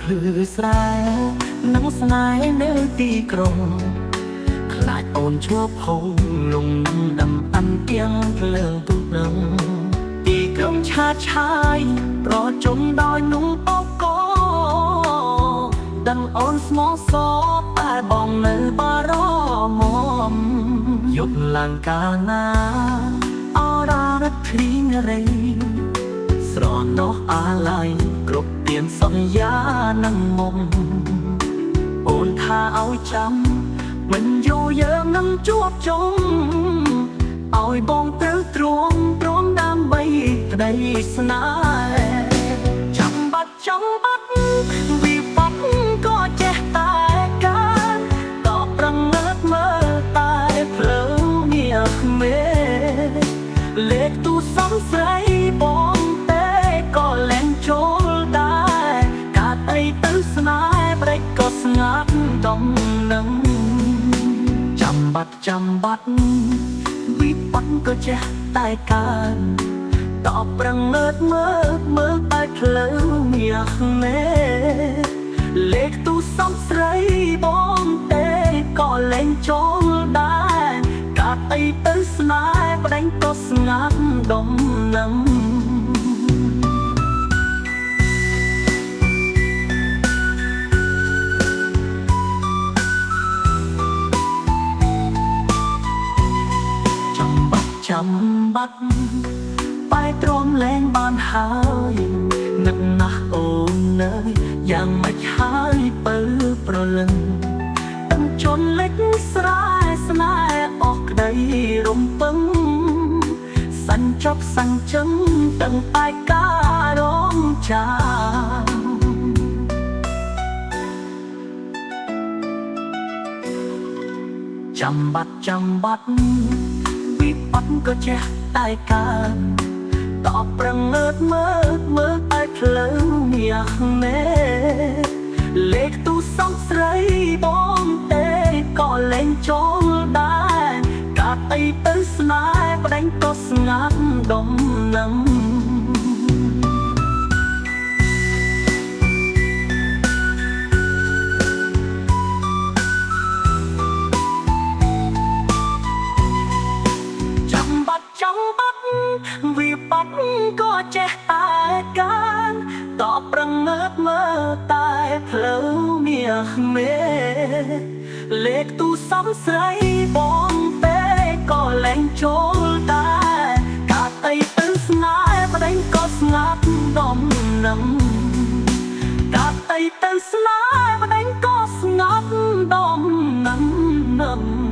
ភ្លឺស្រែនឹងស្នេហ៍នៅទីក្រុងខ្លាចអូនឈប់ហូរលងនឹងដំអានទៀងភ្លើងទូដឹងទីក្រុងឆាតឆាយប្រជុំដោយนุ่งអបកដឹងអូនស្មោះសរតែបងនៅបារម្ភយប់ឡើងកាលណាអររត់ព្រីងរៃស្រណោះអាឡ័យគ្រប់ទៀនសន្យានឹងមុំអូនថាឲ្យចាំមិនយូរយើងនឹងជួបជុំឲ្យបងត្រូវទ្រាំព្រមដើម្បីក្តីស្នេហ៍ចាំបាត់វិបត្តិក៏ចេះតែកើតតបប្រងើតមើលតែភ្លើងងារគ្មេលេខទូសំស្រីបងទេក៏លែងចូលដែរកាត់អីទៅស្នេហ៍ប្រេចក៏ស្ងាត់ដំណឹងចាំបាត់វិបត្តិក៏ចេះតែកើតតបប្រងើតមើលតែភ្លើងងារគ្មេលេខទូសំស្រីបងទេក៏លែងចូលដែរកាត់អីទៅស្នេហ៍ប្តេងក៏ស្ងាត់ដំណឹងចាំបាត់បែរទ្រាំលែងបានហើយនឹកណាស់អូននៅយ៉ាងមិនហើយបើប្រលឹងដឹងជន់លិចស្រែស្នេហ៍អស់ក្តីរំពឹងសាញ់ចប់សាញ់ចឹងទាំងតែការរងចាំបាត់វិបត្តិក៏ចេះតែកើតតបប្រងើតមើលតែភ្លើងងារគ្មេលេខទូសំស្រីបងទេក៏លែងចូលដែរកាត់អីទៅស្នេហ៍ប្តេងក៏ស្ងាត់ដំណឹងវិបត្តិក៏ចេះតែកើតតបប្រងើតមើលតែភ្លើងងារគ្មេលេខទូសំស្រីបងទេក៏លែងចូលដែរកាត់អីទៅស្នេហ៍ប្តេងក៏ស្ងាត់ដំណឹងកាត់អីទៅស្នេហ៍ប្តេងក៏ស្ងាត់ដំណឹង